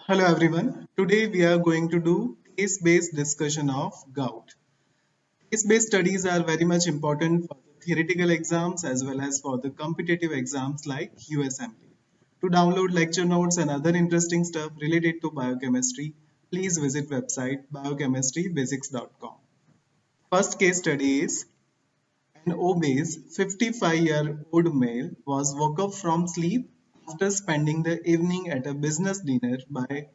Hello everyone. Today we are going to do case-based discussion of gout. Case-based studies are very much important for the theoretical exams as well as for the competitive exams like USMLE. To download lecture notes and other interesting stuff related to biochemistry, please visit website biochemistrybasics.com. First case study is an obese 55-year-old male was woke up from sleep after spending the evening at a business dinner by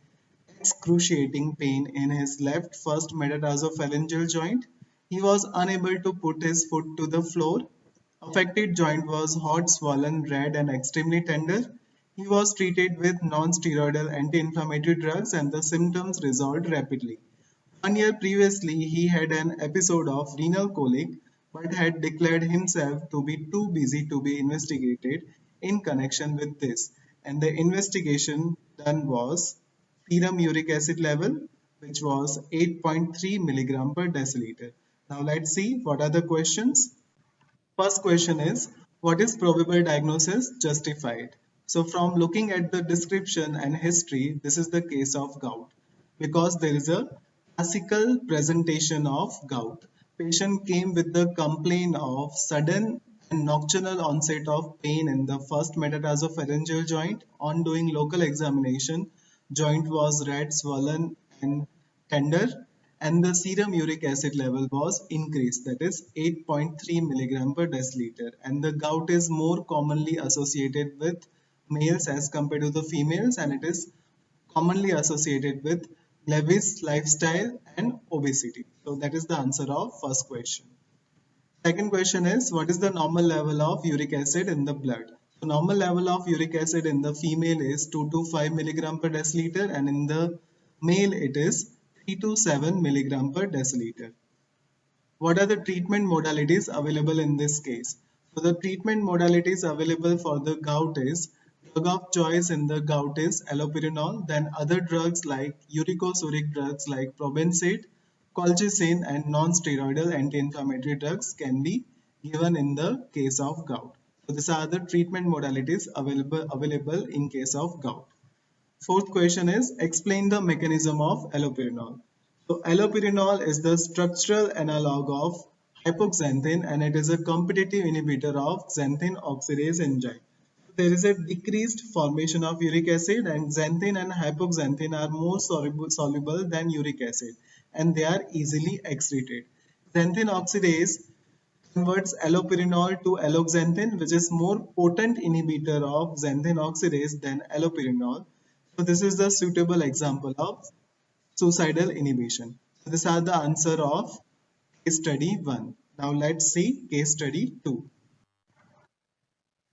excruciating pain in his left first metatarsophalangeal joint. He was unable to put his foot to the floor. Affected joint was hot, swollen, red, and extremely tender. He was treated with non-steroidal anti-inflammatory drugs and the symptoms resolved rapidly. 1 year previously, he had an episode of renal colic but had declared himself to be too busy to be investigated in connection with this. And the investigation done was serum uric acid level, which was 8.3 milligram per deciliter. Now let's see what are the questions. First question is, what is probable diagnosis justified? So from looking at the description and history, this is the case of gout because there is a classical presentation of gout. Patient came with the complaint of sudden and nocturnal onset of pain in the first metatarsophalangeal joint. On doing local examination, joint was red, swollen, and tender, and the serum uric acid level was increased, that is 8.3 milligram per deciliter. And the gout is more commonly associated with males as compared to the females, and it is commonly associated with lavish lifestyle and obesity. So that is the answer of first question. Second question is, what is the normal level of uric acid in the blood? So normal level of uric acid in the female is 2 to 5 milligram per deciliter, and in the male it is 3 to 7 milligram per deciliter. What are the treatment modalities available in this case? So the treatment modalities available for the gout is, drug of choice in the gout is allopurinol, then other drugs like uricosuric drugs like probenecid, colchicine, and non-steroidal anti-inflammatory drugs can be given in the case of gout. So these are the treatment modalities available in case of gout. Fourth question is, explain the mechanism of allopurinol. So allopurinol is the structural analog of hypoxanthine, and it is a competitive inhibitor of xanthine oxidase enzyme. There is a decreased formation of uric acid, and xanthine and hypoxanthine are more soluble than uric acid, and they are easily excreted. Xanthine oxidase converts allopurinol to alloxanthine, which is more potent inhibitor of xanthine oxidase than allopurinol. So this is the suitable example of suicidal inhibition. So these are the answer of case study 1. Now let's see case study 2.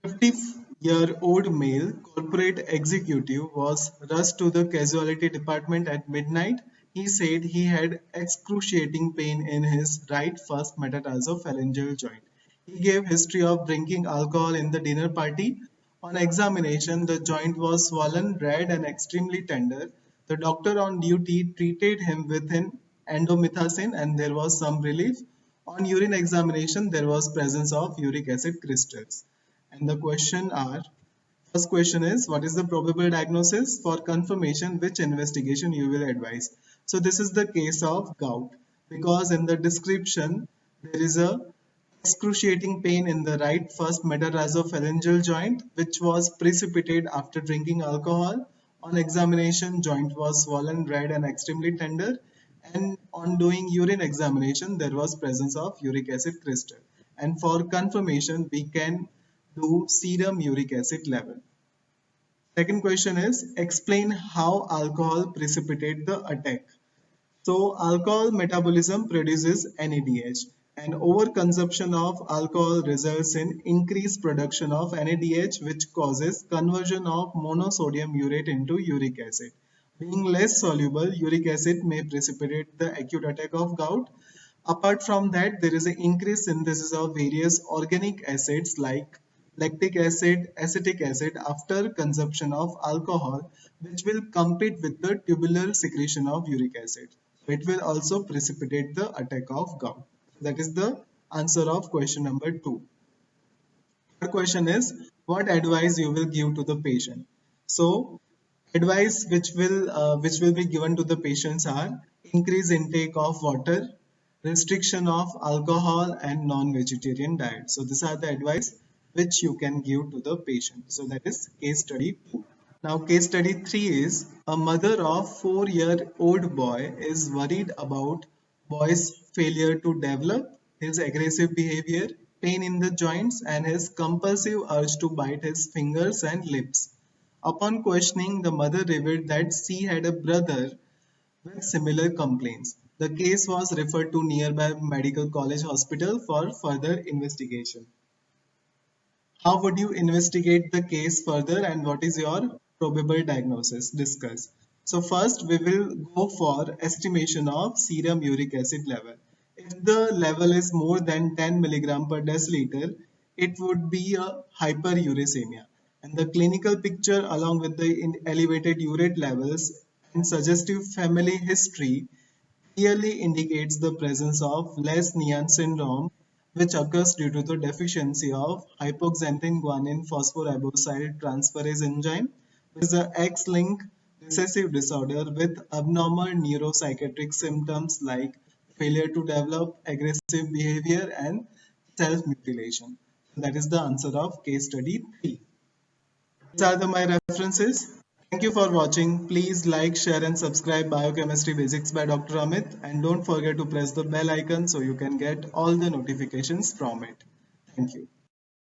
50-year-old male corporate executive was rushed to the casualty department at midnight. He said he had excruciating pain in his right first metatarsophalangeal joint. He gave history of drinking alcohol in the dinner party. On examination, the joint was swollen, red, and extremely tender. The doctor on duty treated him with an endomethacin, and there was some relief. On urine examination, there was presence of uric acid crystals. And the question are, first question is, what is the probable diagnosis? For confirmation, which investigation you will advise? So this is the case of gout because in the description there is a excruciating pain in the right first metatarsophalangeal joint which was precipitated after drinking alcohol. On examination, joint was swollen, red, and extremely tender. And on doing urine examination, there was presence of uric acid crystal. And for confirmation, we can do serum uric acid level. Second question is, explain how alcohol precipitate the attack. So alcohol metabolism produces NADH, and overconsumption of alcohol results in increased production of NADH, which causes conversion of monosodium urate into uric acid. Being less soluble, uric acid may precipitate the acute attack of gout. Apart from that, there is an increased synthesis of various organic acids like lactic acid, acetic acid after consumption of alcohol, which will compete with the tubular secretion of uric acid. It will also precipitate the attack of gout. That is the answer of question number 2. Third question is, what advice you will give to the patient? So Advice which will be given to the patients are increase intake of water, restriction of alcohol and non-vegetarian diet. So these are the advice which you can give to the patient. So that is case study 2. Now case study 3 is a mother of 4-year-old boy is worried about boy's failure to develop, his aggressive behavior, pain in the joints and his compulsive urge to bite his fingers and lips. Upon questioning, the mother revealed that she had a brother with similar complaints. The case was referred to nearby medical college hospital for further investigation. How would you investigate the case further and what is your probable diagnosis? Discuss. So first we will go for estimation of serum uric acid level. If the level is more than 10 milligram per deciliter, it would be a hyperuricemia. And the clinical picture along with the elevated urate levels and suggestive family history clearly indicates the presence of Lesch-Nyhan syndrome, which occurs due to the deficiency of hypoxanthine guanine phosphoriboside transferase enzyme, which is a X-linked recessive disorder with abnormal neuropsychiatric symptoms like failure to develop, aggressive behavior, and self-mutilation. That is the answer of case study 3. These are my references. Thank you for watching. Please like, share and subscribe Biochemistry Basics by Dr. Amit and don't forget to press the bell icon so you can get all the notifications from it. Thank you.